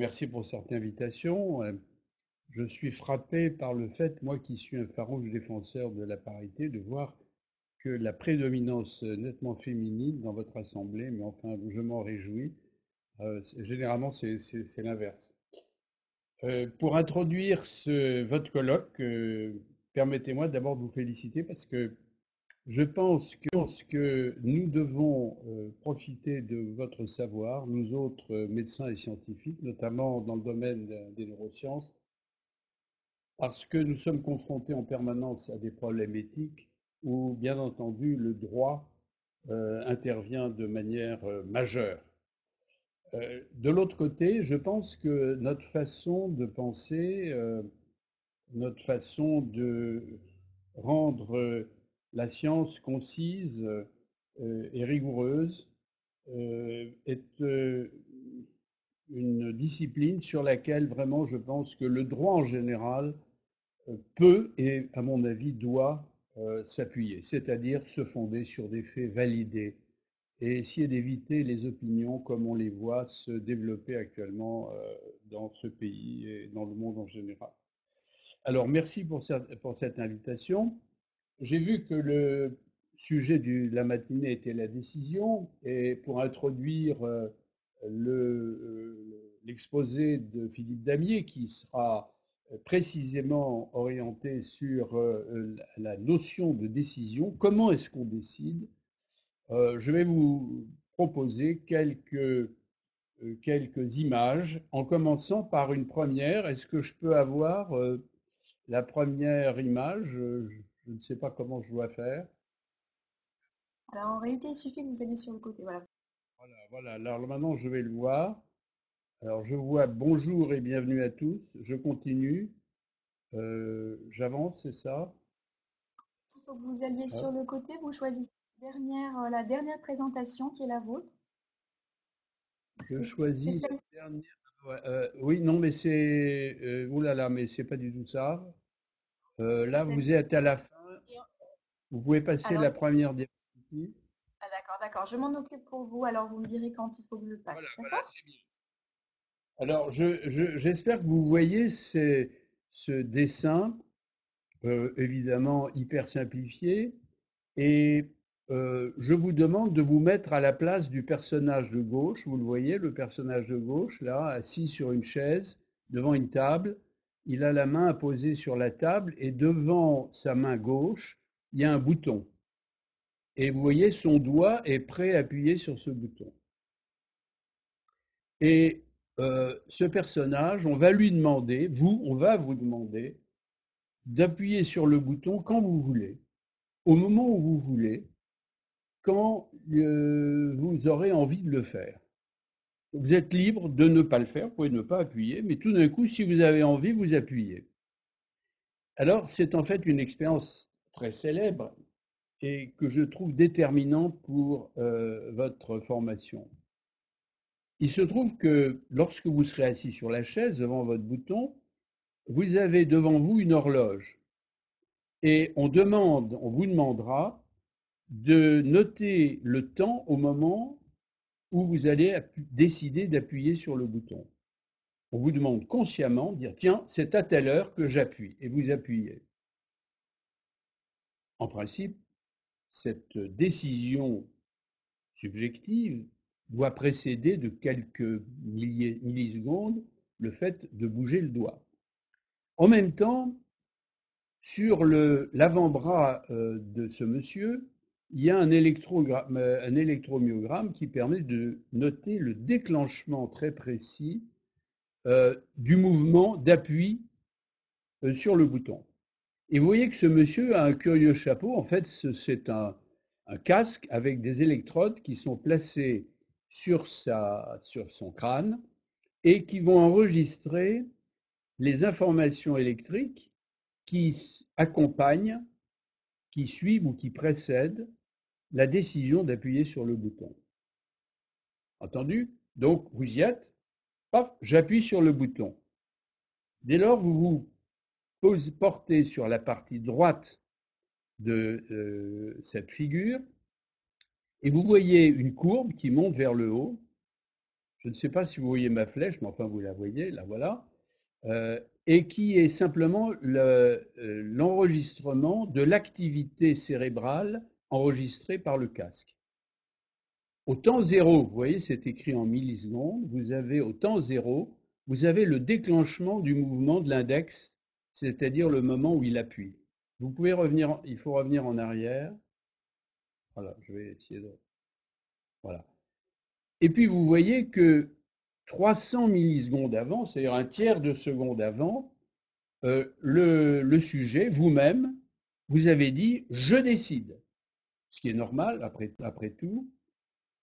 merci pour cette invitation. Je suis frappé par le fait, moi qui suis un farouche défenseur de la parité, de voir que la prédominance nettement féminine dans votre assemblée, mais enfin, je m'en réjouis. Généralement, c'est l'inverse. Pour introduire votre colloque, permettez-moi d'abord de vous féliciter parce que je pense que nous devons profiter de votre savoir, nous autres médecins et scientifiques, notamment dans le domaine des neurosciences, parce que nous sommes confrontés en permanence à des problèmes éthiques où, bien entendu, le droit intervient de manière majeure. De l'autre côté, je pense que notre façon de penser, notre façon de rendre la science concise et rigoureuse est une discipline sur laquelle vraiment je pense que le droit en général peut et à mon avis doit s'appuyer, c'est-à-dire se fonder sur des faits validés et essayer d'éviter les opinions comme on les voit se développer actuellement dans ce pays et dans le monde en général. Alors merci pour cette invitation. J'ai vu que le sujet de la matinée était la décision et pour introduire l'exposé de Philippe Damier qui sera précisément orienté sur la notion de décision, comment est-ce qu'on décide, je vais vous proposer quelques images en commençant par une première. Est-ce que je peux avoir la première image? Je ne sais pas comment je dois faire. Alors en réalité, il suffit que vous alliez sur le côté. Voilà. Voilà, voilà. Alors maintenant, je vais le voir. Alors, je vois bonjour et bienvenue à tous. Je continue. J'avance, c'est ça? Il faut que vous alliez sur Hop. le côté, vous choisissez la dernière présentation qui est la vôtre. Je C'est choisis la celle. dernière. Ouais, oui, non, mais c'est. Ouh là là, mais c'est pas du tout ça. C'est Là, celle. vous êtes à la fin. Et- Vous pouvez passer Alors, la première diapositive. ah, d'accord, d'accord. Je m'en occupe pour vous. Alors vous me direz quand il faut que je le Voilà, passe. voilà, D'accord? c'est bien. Alors, j'espère que vous voyez ce dessin, évidemment hyper simplifié, et je vous demande de vous mettre à la place du personnage de gauche. Vous le voyez, le personnage de gauche, là, assis sur une chaise, devant une table. Il a la main posée sur la table, et devant sa main gauche, il y a un bouton. Et vous voyez, son doigt est prêt à appuyer sur ce bouton. Et ce personnage, on va lui demander, on va vous demander d'appuyer sur le bouton quand vous voulez, au moment où vous voulez, quand vous aurez envie de le faire. Vous êtes libre de ne pas le faire, vous pouvez ne pas appuyer, mais tout d'un coup, si vous avez envie, vous appuyez. Alors, c'est en fait une expérience très célèbre et que je trouve déterminante pour votre formation. Il se trouve que lorsque vous serez assis sur la chaise devant votre bouton, vous avez devant vous une horloge et on vous demandera de noter le temps au moment où vous allez décider d'appuyer sur le bouton. On vous demande consciemment de dire tiens, c'est à telle heure que j'appuie et vous appuyez. En principe, cette décision subjective doit précéder de quelques millisecondes le fait de bouger le doigt. En même temps, sur l'avant-bras de ce monsieur, il y a un électromyogramme qui permet de noter le déclenchement très précis du mouvement d'appui sur le bouton. Et vous voyez que ce monsieur a un curieux chapeau. En fait, c'est un casque avec des électrodes qui sont placées sur son crâne et qui vont enregistrer les informations électriques qui accompagnent, qui suivent ou qui précèdent la décision d'appuyer sur le bouton. Entendu? Donc, vous y êtes, paf, j'appuie sur le bouton. Dès lors, vous vous portez sur la partie droite de cette figure et vous voyez une courbe qui monte vers le haut. je ne sais pas si vous voyez ma flèche, mais enfin vous la voyez, là voilà, et qui est simplement l'enregistrement de l'activité cérébrale enregistrée par le casque. Au temps zéro, vous voyez, c'est écrit en millisecondes, vous avez au temps zéro, vous avez le déclenchement du mouvement de l'index, c'est-à-dire le moment où il appuie. Vous pouvez revenir, il faut revenir en arrière. Voilà, je vais essayer de. Voilà. Et puis vous voyez que 300 millisecondes avant, c'est-à-dire un tiers de seconde avant, le sujet, vous-même, vous avez dit je décide. Ce qui est normal, après tout,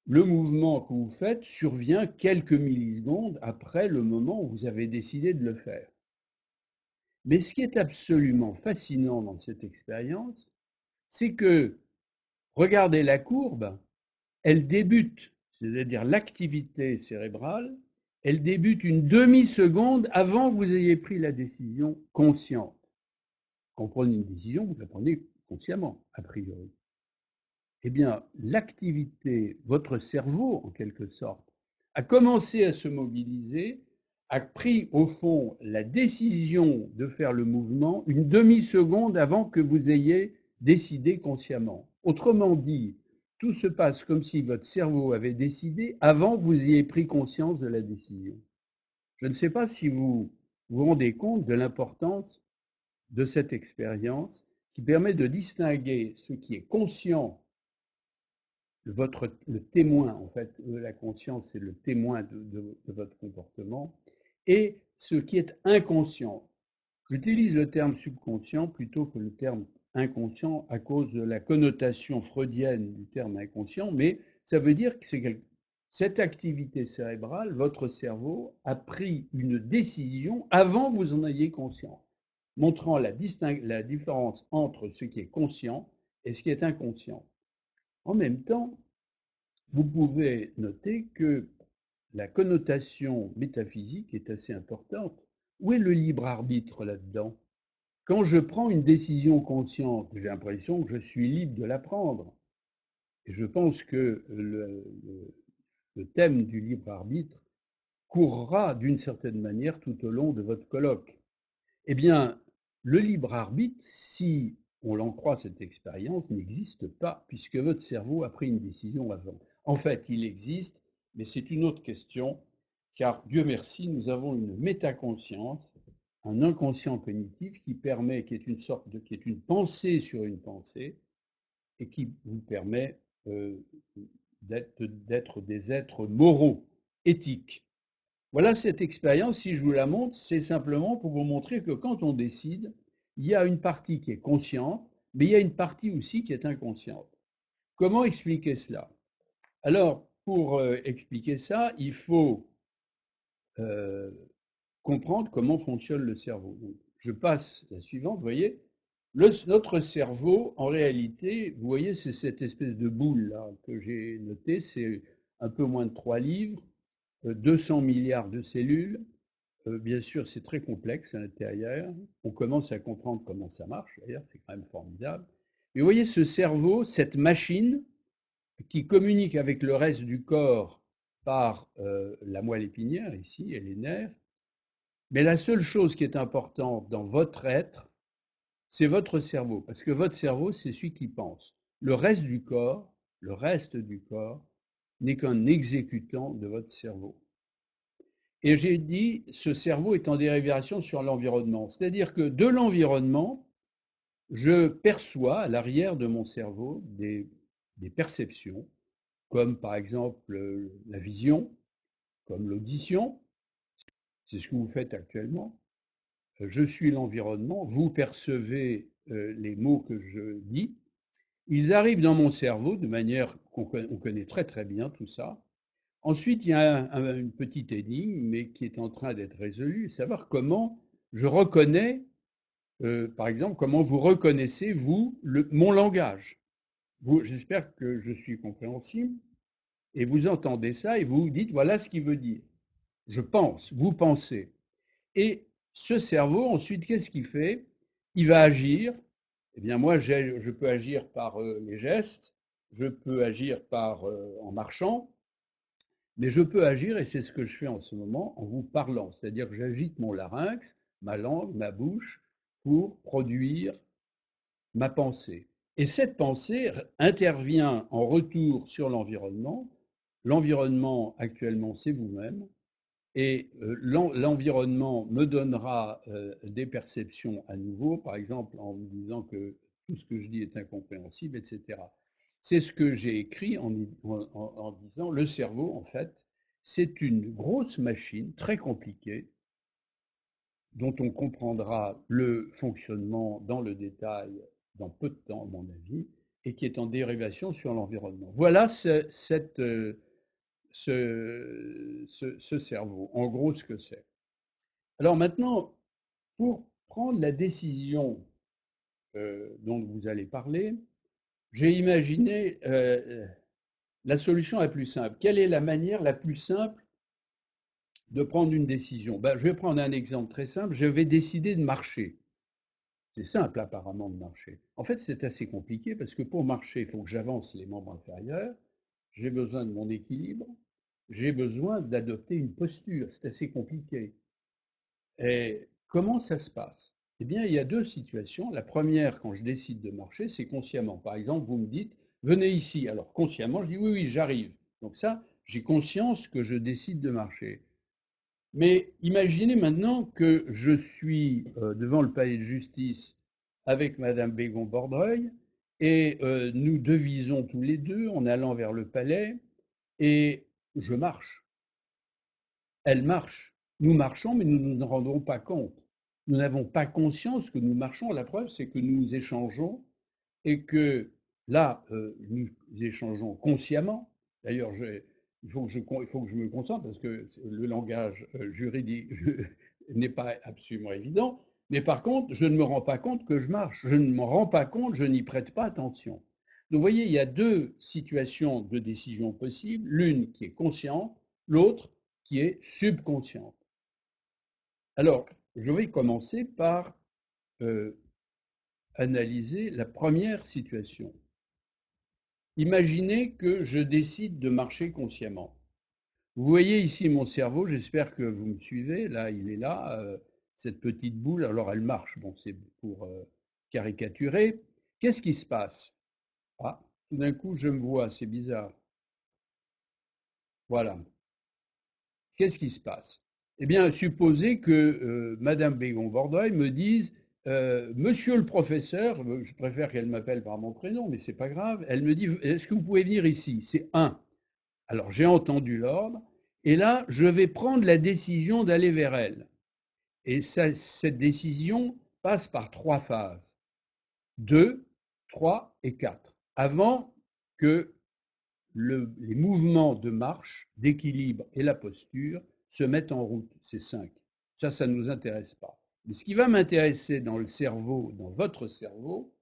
le mouvement que vous faites survient quelques millisecondes après le moment où vous avez décidé de le faire. Mais ce qui est absolument fascinant dans cette expérience, c'est que, regardez la courbe, elle débute, c'est-à-dire l'activité cérébrale, elle débute une demi-seconde avant que vous ayez pris la décision consciente. Quand vous prenez une décision, vous la prenez consciemment, a priori. Eh bien, l'activité, votre cerveau, en quelque sorte, a commencé à se mobiliser, a pris au fond la décision de faire le mouvement une demi-seconde avant que vous ayez décidé consciemment. Autrement dit, tout se passe comme si votre cerveau avait décidé avant que vous ayez pris conscience de la décision. Je ne sais pas si vous vous rendez compte de l'importance de cette expérience qui permet de distinguer ce qui est conscient, le témoin, en fait, la conscience, c'est le témoin de votre comportement, et ce qui est inconscient. J'utilise le terme subconscient plutôt que le terme inconscient à cause de la connotation freudienne du terme inconscient, mais ça veut dire que cette activité cérébrale, votre cerveau a pris une décision avant que vous en ayez conscience, montrant la différence entre ce qui est conscient et ce qui est inconscient. En même temps, vous pouvez noter que la connotation métaphysique est assez importante. Où est le libre arbitre là-dedans? Quand je prends une décision consciente, j'ai l'impression que je suis libre de la prendre. Et je pense que le thème du libre arbitre courra d'une certaine manière tout au long de votre colloque. Eh bien, le libre arbitre, si on l'en croit cette expérience, n'existe pas, puisque votre cerveau a pris une décision avant. En fait, il existe, mais c'est une autre question, car Dieu merci, nous avons une métaconscience, un inconscient cognitif qui permet, qui est une pensée sur une pensée, et qui vous permet d'être des êtres moraux, éthiques. Voilà cette expérience, si je vous la montre, c'est simplement pour vous montrer que quand on décide, il y a une partie qui est consciente, mais il y a une partie aussi qui est inconsciente. Comment expliquer cela? Alors, pour expliquer ça, il faut euh, comprendre comment fonctionne le cerveau. Donc, je passe la suivante, vous voyez, notre cerveau, en réalité, vous voyez, c'est cette espèce de boule là que j'ai notée, c'est un peu moins de 3 livres, 200 milliards de cellules. Bien sûr, c'est très complexe à l'intérieur. On commence à comprendre comment ça marche, d'ailleurs, c'est quand même formidable. Mais vous voyez, ce cerveau, cette machine qui communique avec le reste du corps par la moelle épinière, ici, et les nerfs. Mais la seule chose qui est importante dans votre être, c'est votre cerveau. Parce que votre cerveau, c'est celui qui pense. Le reste du corps n'est qu'un exécutant de votre cerveau. Et j'ai dit, ce cerveau est en dérivation sur l'environnement. C'est-à-dire que de l'environnement, je perçois à l'arrière de mon cerveau des perceptions, comme par exemple la vision, comme l'audition, c'est ce que vous faites actuellement. Je suis l'environnement, vous percevez les mots que je dis, ils arrivent dans mon cerveau de manière qu'on connaît très très bien tout ça. Ensuite, il y a une petite énigme, mais qui est en train d'être résolue, savoir comment je reconnais, par exemple, comment vous reconnaissez, vous, mon langage. J'espère que je suis compréhensible, et vous entendez ça, et vous dites, voilà ce qu'il veut dire. Je pense, vous pensez. Et ce cerveau, ensuite, qu'est-ce qu'il fait? Il va agir. Eh bien, moi, je peux agir par les gestes, je peux agir en marchant, Mais je peux agir, et c'est ce que je fais en ce moment, en vous parlant. C'est-à-dire que j'agite mon larynx, ma langue, ma bouche, pour produire ma pensée. Et cette pensée intervient en retour sur l'environnement. L'environnement, actuellement, c'est vous-même. Et l'environnement me donnera des perceptions à nouveau, par exemple en me disant que tout ce que je dis est incompréhensible, etc. C'est ce que j'ai écrit en disant le cerveau, en fait, c'est une grosse machine très compliquée dont on comprendra le fonctionnement dans le détail dans peu de temps, à mon avis, et qui est en dérivation sur l'environnement. Voilà ce cerveau, en gros ce que c'est. Alors maintenant, pour prendre la décision dont vous allez parler, j'ai imaginé la solution la plus simple. Quelle est la manière la plus simple de prendre une décision? Ben, je vais prendre un exemple très simple. Je vais décider de marcher. C'est simple apparemment de marcher. En fait, c'est assez compliqué parce que pour marcher, il faut que j'avance les membres inférieurs, j'ai besoin de mon équilibre, j'ai besoin d'adopter une posture. C'est assez compliqué. Et comment ça se passe? Eh bien, il y a deux situations. La première, quand je décide de marcher, c'est consciemment. Par exemple, vous me dites, venez ici. Alors, consciemment, je dis, oui, oui, j'arrive. Donc ça, j'ai conscience que je décide de marcher. Mais imaginez maintenant que je suis devant le palais de justice avec Madame Bégon-Bordreuil et nous devisons tous les deux en allant vers le palais et je marche. Elle marche. Nous marchons, mais nous ne nous rendons pas compte. Nous n'avons pas conscience que nous marchons. La preuve, c'est que nous échangeons et que là, nous échangeons consciemment. D'ailleurs, il faut que je me concentre parce que le langage juridique n'est pas absolument évident. Mais par contre, je ne me rends pas compte que je marche. Je ne m'en rends pas compte, je n'y prête pas attention. Donc, vous voyez, il y a deux situations de décision possibles. L'une qui est consciente, l'autre qui est subconsciente. Alors, je vais commencer par euh, analyser la première situation. Imaginez que je décide de marcher consciemment. Vous voyez ici mon cerveau, j'espère que vous me suivez. Là, il est là, cette petite boule. Alors, elle marche. Bon, c'est pour caricaturer. Qu'est-ce qui se passe? Ah, tout d'un coup, je me vois, c'est bizarre. Voilà. Qu'est-ce qui se passe? Eh bien, supposez que Madame Bégon-Bordeuil me dise Monsieur le professeur, je préfère qu'elle m'appelle par mon prénom, mais c'est pas grave. Elle me dit est-ce que vous pouvez venir ici? C'est un. Alors, j'ai entendu l'ordre, et là, je vais prendre la décision d'aller vers elle. Et ça, cette décision passe par trois phases 2, 3 et 4. Avant que les mouvements de marche, d'équilibre et la posture se mettent en route. C'est 5. Ça ne nous intéresse pas. Mais ce qui va m'intéresser dans le cerveau, dans votre cerveau,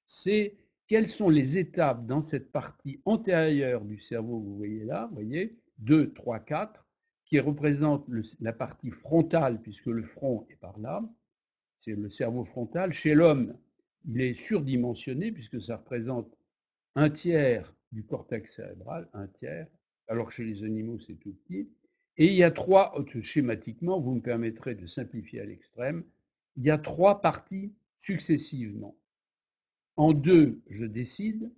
c'est quelles sont les étapes dans cette partie antérieure du cerveau que vous voyez là, vous voyez, 2, 3, 4, qui représente la partie frontale, puisque le front est par là, c'est le cerveau frontal. Chez l'homme, il est surdimensionné, puisque ça représente un tiers du cortex cérébral, un tiers, alors que chez les animaux, c'est tout petit. Et il y a trois, schématiquement, vous me permettrez de simplifier à l'extrême, il y a trois parties successivement. En 2, je décide.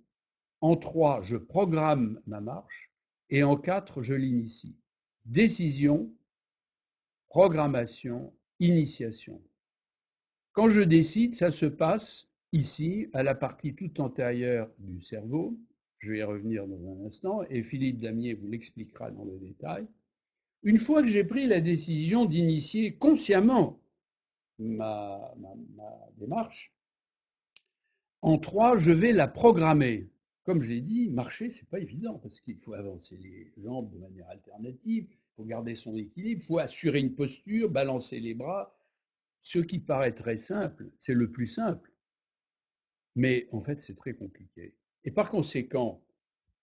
En 3, je programme ma marche. Et en 4, je l'initie. Décision, programmation, initiation. Quand je décide, ça se passe ici, à la partie toute antérieure du cerveau. Je vais y revenir dans un instant et Philippe Damier vous l'expliquera dans le détail. Une fois que j'ai pris la décision d'initier consciemment ma démarche, en 3, je vais la programmer. Comme je l'ai dit, marcher, c'est pas évident parce qu'il faut avancer les jambes de manière alternative, il faut garder son équilibre, il faut assurer une posture, balancer les bras. Ce qui paraît très simple, c'est le plus simple. Mais en fait, c'est très compliqué. Et par conséquent,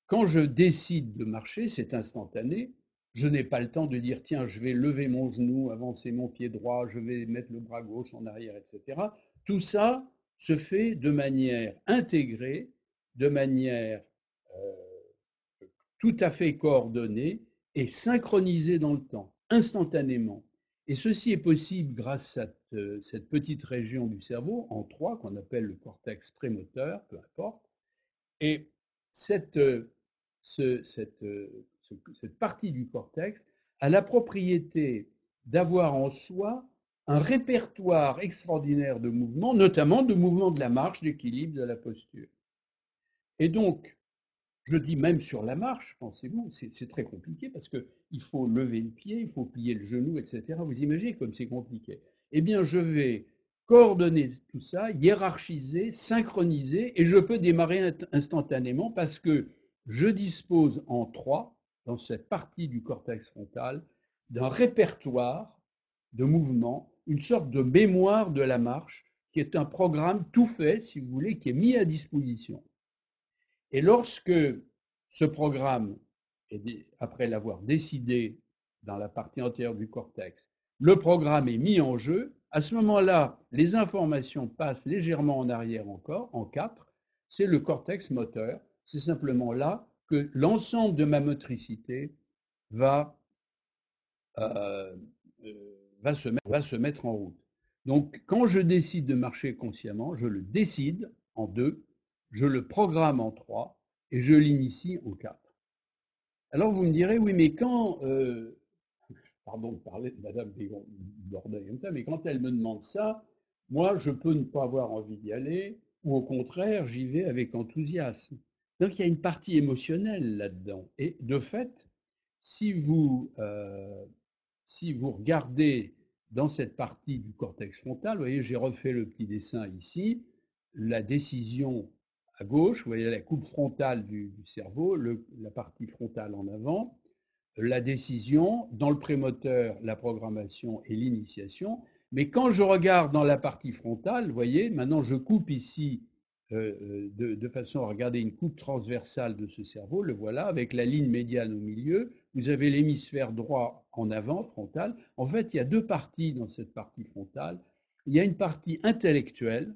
quand je décide de marcher, c'est instantané. Je n'ai pas le temps de dire, tiens, je vais lever mon genou, avancer mon pied droit, je vais mettre le bras gauche en arrière, etc. Tout ça se fait de manière intégrée, de manière tout à fait coordonnée, est synchronisé dans le temps, instantanément. Et ceci est possible grâce à cette petite région du cerveau, en trois, qu'on appelle le cortex prémoteur, peu importe. Et cette, cette partie du cortex a la propriété d'avoir en soi un répertoire extraordinaire de mouvements, notamment de mouvements de la marche, d'équilibre, de la posture. Et donc, je dis même sur la marche, pensez-vous, c'est très compliqué parce qu'il faut lever le pied, il faut plier le genou, etc. Vous imaginez comme c'est compliqué. Eh bien, je vais coordonner tout ça, hiérarchiser, synchroniser, et je peux démarrer instantanément parce que je dispose en trois, dans cette partie du cortex frontal, d'un répertoire de mouvements, une sorte de mémoire de la marche, qui est un programme tout fait, si vous voulez, qui est mis à disposition. Et lorsque ce programme, après l'avoir décidé dans la partie antérieure du cortex, le programme est mis en jeu, à ce moment-là, les informations passent légèrement en arrière encore, en quatre, c'est le cortex moteur. C'est simplement là que l'ensemble de ma motricité va, euh, va se mettre en route. Donc, quand je décide de marcher consciemment, je le décide en deux, je le programme en trois et je l'initie en quatre. Alors, vous me direz, oui, mais quand, pardon de parler de Madame Bordel comme ça, mais quand elle me demande ça, moi, je peux ne pas avoir envie d'y aller, ou au contraire, j'y vais avec enthousiasme. Donc, il y a une partie émotionnelle là-dedans. Et de fait, si vous, si vous regardez dans cette partie du cortex frontal, vous voyez, j'ai refait le petit dessin ici, la décision à gauche, vous voyez la coupe frontale du cerveau, la partie frontale en avant, la décision, dans le prémoteur, la programmation et l'initiation. Mais quand je regarde dans la partie frontale, vous voyez, maintenant je coupe ici de façon à regarder une coupe transversale de ce cerveau, le voilà, avec la ligne médiane au milieu. Vous avez l'hémisphère droit en avant, frontal. En fait, il y a deux parties dans cette partie frontale. Il y a une partie intellectuelle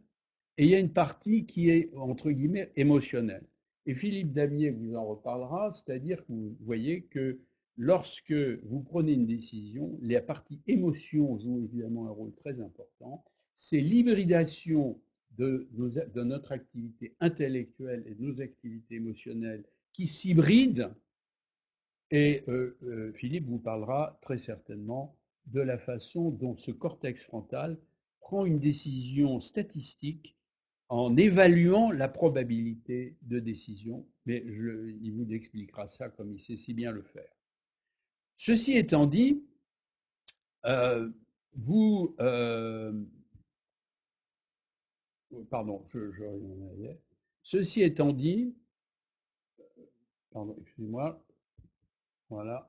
et il y a une partie qui est, entre guillemets, émotionnelle. Et Philippe Damier vous en reparlera, c'est-à-dire que vous voyez que lorsque vous prenez une décision, la partie émotion joue évidemment un rôle très important. C'est l'hybridation de notre activité intellectuelle et de nos activités émotionnelles qui s'hybrident. Et Philippe vous parlera très certainement de la façon dont ce cortex frontal prend une décision statistique en évaluant la probabilité de décision, mais il vous expliquera ça comme il sait si bien le faire. Ceci étant dit, vous, pardon, je reviens en arrière. Ceci étant dit, pardon, excusez-moi, voilà.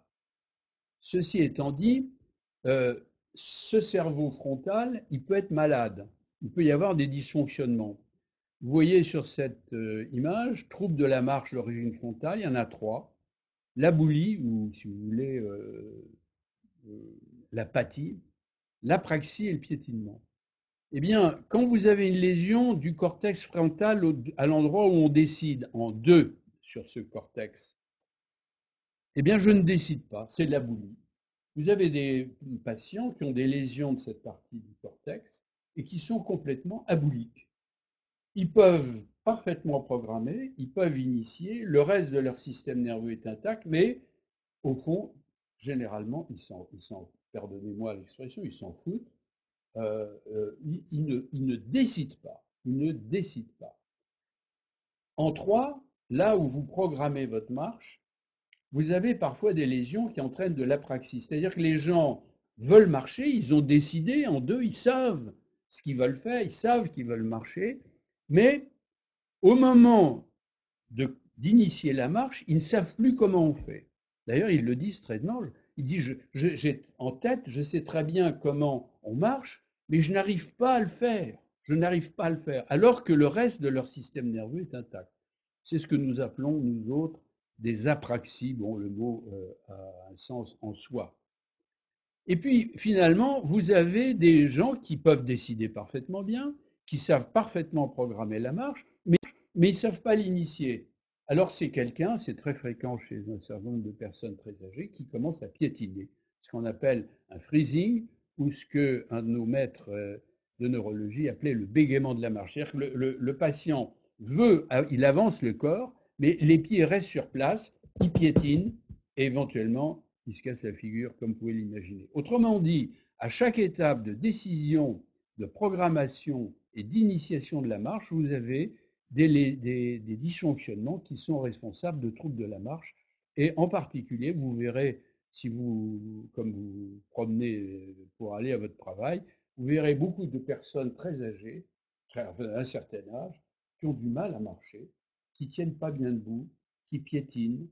Ceci étant dit, ce cerveau frontal, il peut être malade. Il peut y avoir des dysfonctionnements. Vous voyez sur cette image, trouble de la marche d'origine frontale, il y en a trois. L'abolie, ou si vous voulez, l'apathie, l'apraxie et le piétinement. Eh bien, quand vous avez une lésion du cortex frontal à l'endroit où on décide, en deux sur ce cortex, eh bien, je ne décide pas, c'est de l'abolie. Vous avez des patients qui ont des lésions de cette partie du cortex et qui sont complètement abouliques. Ils peuvent parfaitement programmer, ils peuvent initier, le reste de leur système nerveux est intact, mais au fond, généralement, pardonnez-moi l'expression, ils s'en foutent, ils ne décident pas. Ils ne décident pas. En trois, là où vous programmez votre marche, vous avez parfois des lésions qui entraînent de l'apraxie. C'est-à-dire que les gens veulent marcher, ils ont décidé en deux, ils savent ce qu'ils veulent faire, ils savent qu'ils veulent marcher, mais au moment d'initier la marche, ils ne savent plus comment on fait. D'ailleurs, ils le disent très bien. Ils disent, j'ai en tête, je sais très bien comment on marche, mais je n'arrive pas à le faire. Je n'arrive pas à le faire, alors que le reste de leur système nerveux est intact. C'est ce que nous appelons, nous autres, des apraxies. Bon, le mot a un sens en soi. Et puis, finalement, vous avez des gens qui peuvent décider parfaitement bien, qui savent parfaitement programmer la marche, mais ils ne savent pas l'initier. Alors c'est quelqu'un, c'est très fréquent chez un certain nombre de personnes très âgées, qui commence à piétiner, ce qu'on appelle un freezing, ou ce qu'un de nos maîtres de neurologie appelait le bégaiement de la marche. C'est-à-dire que le patient il avance le corps, mais les pieds restent sur place, il piétine, et éventuellement, il se casse la figure, comme vous pouvez l'imaginer. Autrement dit, à chaque étape de décision, de programmation et d'initiation de la marche, vous avez des dysfonctionnements qui sont responsables de troubles de la marche. Et en particulier, vous verrez, si vous, comme vous promenez pour aller à votre travail, vous verrez beaucoup de personnes très âgées, enfin, d'un certain âge, qui ont du mal à marcher, qui ne tiennent pas bien debout, qui piétinent,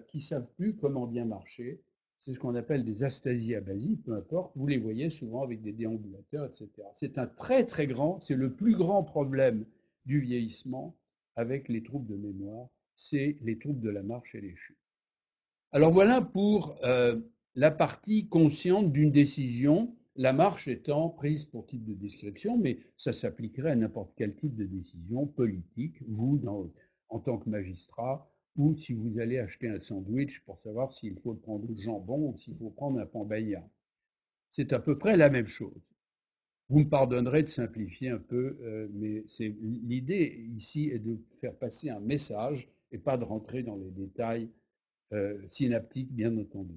qui ne savent plus comment bien marcher. C'est ce qu'on appelle des astasies abasies, peu importe. Vous les voyez souvent avec des déambulateurs, etc. C'est un très très grand, c'est le plus grand problème du vieillissement avec les troubles de mémoire, c'est les troubles de la marche et les chutes. Alors voilà pour la partie consciente d'une décision, la marche étant prise pour type de description, mais ça s'appliquerait à n'importe quel type de décision politique, en tant que magistrat, ou si vous allez acheter un sandwich pour savoir s'il faut prendre du jambon ou s'il faut prendre un pain bagnat. C'est à peu près la même chose. Vous me pardonnerez de simplifier un peu, mais l'idée ici est de faire passer un message et pas de rentrer dans les détails synaptiques, bien entendu.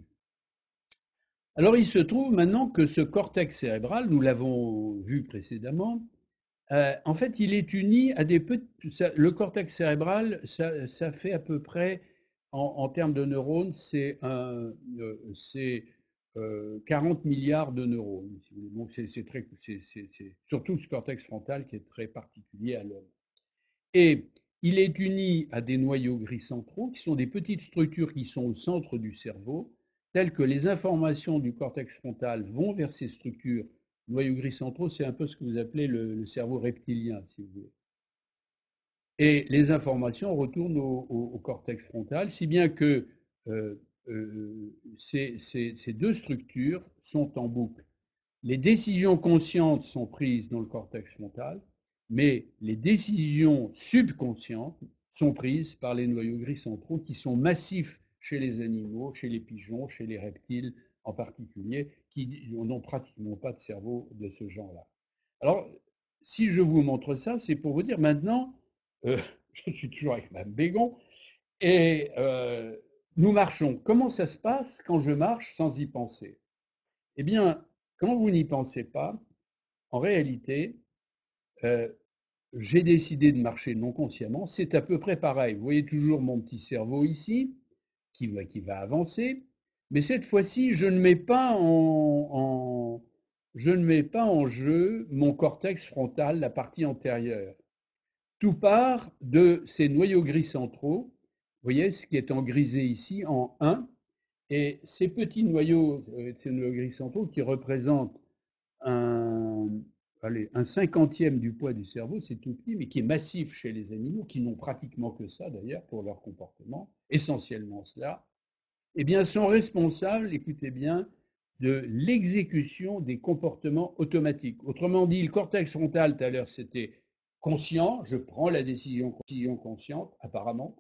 Alors, il se trouve maintenant que ce cortex cérébral, nous l'avons vu précédemment, en fait, il est uni à des petits. Le cortex cérébral, ça fait à peu près, en termes de neurones, c'est 40 milliards de neurones. Donc, c'est surtout ce cortex frontal qui est très particulier à l'homme. Et il est uni à des noyaux gris centraux, qui sont des petites structures qui sont au centre du cerveau, telles que les informations du cortex frontal vont vers ces structures. Noyaux gris centraux, c'est un peu ce que vous appelez le cerveau reptilien, si vous voulez. Et les informations retournent au cortex frontal, si bien que euh, ces deux structures sont en boucle. Les décisions conscientes sont prises dans le cortex frontal, mais les décisions subconscientes sont prises par les noyaux gris centraux qui sont massifs chez les animaux, chez les pigeons, chez les reptiles en particulier, qui n'ont pratiquement pas de cerveau de ce genre-là. Alors, si je vous montre ça, c'est pour vous dire maintenant, euh, je suis toujours avec Mme Bégon, et nous marchons. Comment ça se passe quand je marche sans y penser? Eh bien, quand vous n'y pensez pas, en réalité, euh, j'ai décidé de marcher non consciemment. C'est à peu près pareil. Vous voyez toujours mon petit cerveau ici qui va avancer, mais cette fois-ci, je ne mets pas en jeu mon cortex frontal, la partie antérieure. Tout part de ces noyaux gris centraux. Vous voyez ce qui est en grisé ici en 1, et ces petits noyaux, ces noyaux gris centraux qui représentent un, allez, un cinquantième du poids du cerveau, c'est tout petit, mais qui est massif chez les animaux, qui n'ont pratiquement que ça d'ailleurs pour leur comportement, essentiellement cela, eh bien, sont responsables, écoutez bien, de l'exécution des comportements automatiques. Autrement dit, le cortex frontal, tout à l'heure, c'était conscient, je prends la décision consciente, apparemment,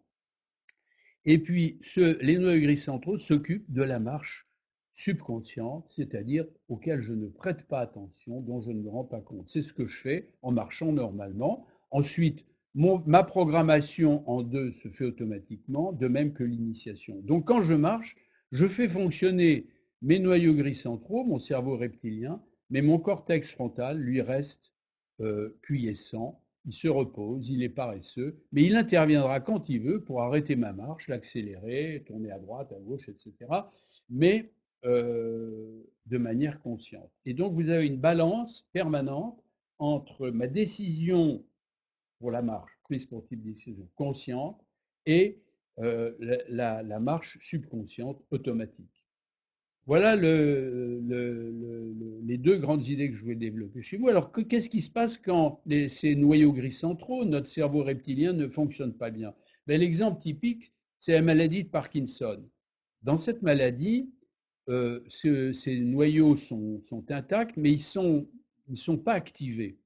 et puis, les noyaux gris centraux s'occupent de la marche subconsciente, c'est-à-dire auquel je ne prête pas attention, dont je ne me rends pas compte. C'est ce que je fais en marchant normalement. Ensuite, ma programmation en deux se fait automatiquement, de même que l'initiation. Donc, quand je marche, je fais fonctionner mes noyaux gris centraux, mon cerveau reptilien, mais mon cortex frontal, lui, reste quiescent, il se repose, il est paresseux, mais il interviendra quand il veut pour arrêter ma marche, l'accélérer, tourner à droite, à gauche, etc. Mais de manière consciente. Et donc vous avez une balance permanente entre ma décision pour la marche, prise pour type de décision consciente, et la marche subconsciente automatique. Voilà les deux grandes idées que je voulais développer chez vous. Alors, qu'est-ce qui se passe quand ces noyaux gris centraux, notre cerveau reptilien, ne fonctionne pas bien? Ben, l'exemple typique, c'est la maladie de Parkinson. Dans cette maladie, ces noyaux sont intacts, mais ils sont pas activés.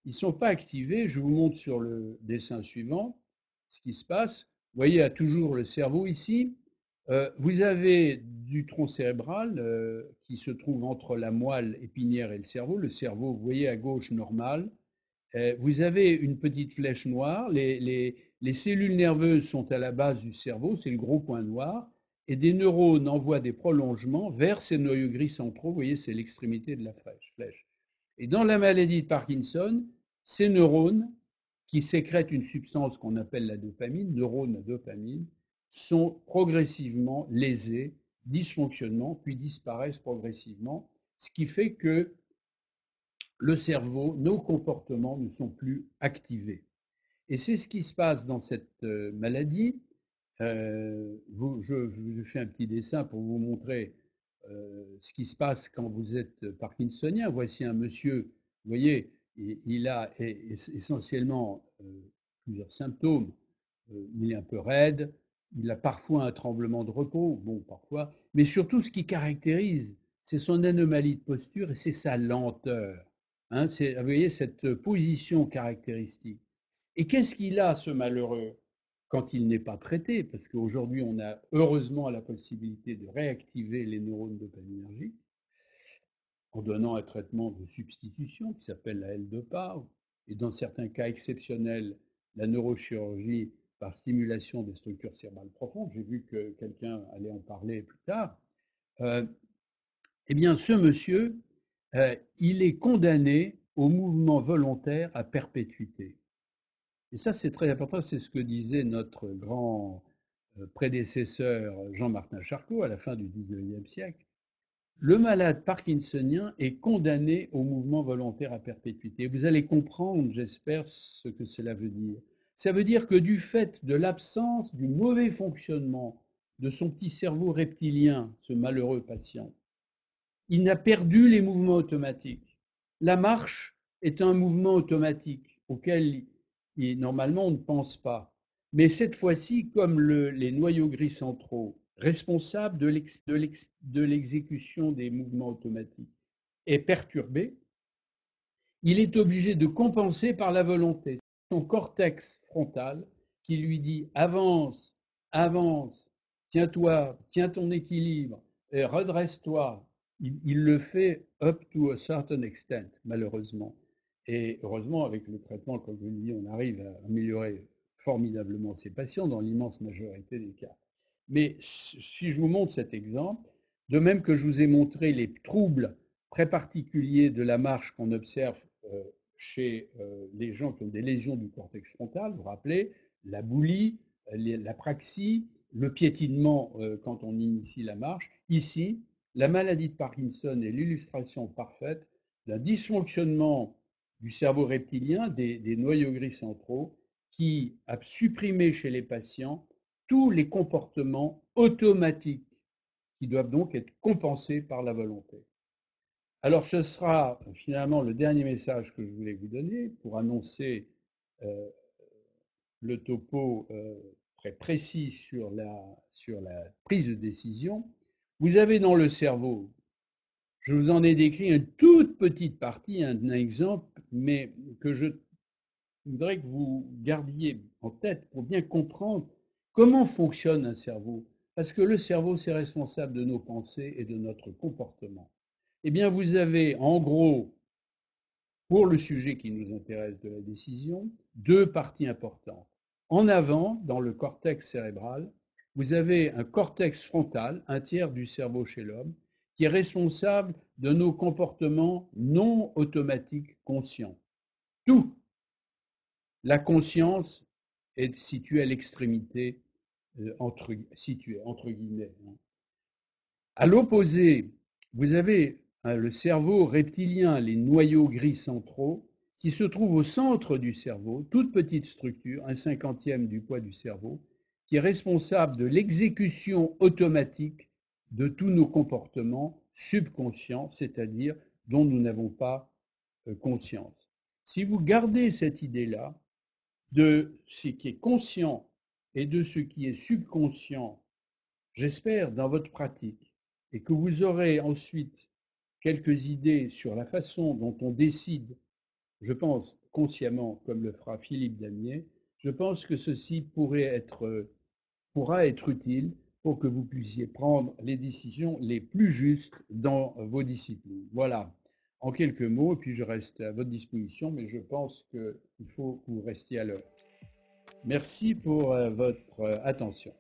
Ils ne sont pas activés. Je vous montre sur le dessin suivant ce qui se passe. voyez, a toujours le cerveau ici. Vous avez du tronc cérébral qui se trouve entre la moelle épinière et le cerveau. Le cerveau, vous voyez à gauche, normal. Vous avez une petite flèche noire. Les cellules nerveuses sont à la base du cerveau, c'est le gros point noir. Et des neurones envoient des prolongements vers ces noyaux gris centraux. Vous voyez, c'est l'extrémité de la flèche. Et dans la maladie de Parkinson, ces neurones qui sécrètent une substance qu'on appelle la dopamine, neurones à dopamine, sont progressivement lésés, dysfonctionnent, puis disparaissent progressivement, ce qui fait que le cerveau, nos comportements ne sont plus activés. Et c'est ce qui se passe dans cette maladie. Je fais un petit dessin pour vous montrer ce qui se passe quand vous êtes parkinsonien. Voici un monsieur, vous voyez, il a essentiellement plusieurs symptômes. Il est un peu raide, il a parfois un tremblement de repos, bon, parfois, mais surtout ce qui caractérise, c'est son anomalie de posture et c'est sa lenteur. Hein, vous voyez, cette position caractéristique. Et qu'est-ce qu'il a, ce malheureux, quand il n'est pas traité? Parce qu'aujourd'hui, on a heureusement la possibilité de réactiver les neurones dopaminergiques en donnant un traitement de substitution qui s'appelle la L-Dopa, et dans certains cas exceptionnels, la neurochirurgie par stimulation des structures cérébrales profondes. J'ai vu que quelqu'un allait en parler plus tard. Euh, eh bien, ce monsieur, il est condamné au mouvement volontaire à perpétuité. Et ça, c'est très important, c'est ce que disait notre grand prédécesseur Jean-Martin Charcot à la fin du XIXe siècle. Le malade parkinsonien est condamné au mouvement volontaire à perpétuité. Vous allez comprendre, j'espère, ce que cela veut dire. Ça veut dire que du fait de l'absence du mauvais fonctionnement de son petit cerveau reptilien, ce malheureux patient, il n'a perdu les mouvements automatiques. La marche est un mouvement automatique auquel normalement on ne pense pas. Mais cette fois-ci, comme les noyaux gris centraux responsables de l'exécution des mouvements automatiques est perturbé, il est obligé de compenser par la volonté. Son cortex frontal qui lui dit avance, avance, tiens-toi, tiens ton équilibre, redresse-toi. Il le fait up to a certain extent, malheureusement. Et heureusement, avec le traitement, comme je vous le dis, on arrive à améliorer formidablement ces patients dans l'immense majorité des cas. Mais si je vous montre cet exemple, de même que je vous ai montré les troubles très particulier de la marche qu'on observe chez les gens qui ont des lésions du cortex frontal, vous vous rappelez, la boulie, l'apraxie, le piétinement quand on initie la marche. Ici, la maladie de Parkinson est l'illustration parfaite d'un dysfonctionnement du cerveau reptilien, des noyaux gris centraux, qui a supprimé chez les patients tous les comportements automatiques qui doivent donc être compensés par la volonté. Alors, ce sera finalement le dernier message que je voulais vous donner pour annoncer euh, le topo très précis sur la prise de décision. Vous avez dans le cerveau, je vous en ai décrit une toute petite partie, un exemple, mais que je voudrais que vous gardiez en tête pour bien comprendre comment fonctionne un cerveau. Parce que le cerveau, c'est responsable de nos pensées et de notre comportement. Eh bien, vous avez en gros pour le sujet qui nous intéresse de la décision, deux parties importantes. En avant, dans le cortex cérébral, vous avez un cortex frontal, un tiers du cerveau chez l'homme, qui est responsable de nos comportements non automatiques conscients. Tout. La conscience est située à l'extrémité, située entre guillemets. À l'opposé, vous avez le cerveau reptilien, les noyaux gris centraux, qui se trouvent au centre du cerveau, toute petite structure, un cinquantième du poids du cerveau, qui est responsable de l'exécution automatique de tous nos comportements subconscients, c'est-à-dire dont nous n'avons pas conscience. Si vous gardez cette idée-là de ce qui est conscient et de ce qui est subconscient, j'espère, dans votre pratique, et que vous aurez ensuite quelques idées sur la façon dont on décide, je pense consciemment, comme le fera Philippe Damier, je pense que ceci pourrait être pourra être utile pour que vous puissiez prendre les décisions les plus justes dans vos disciplines. Voilà, en quelques mots, et puis je reste à votre disposition, mais je pense qu'il faut que vous restiez à l'heure. Merci pour votre attention.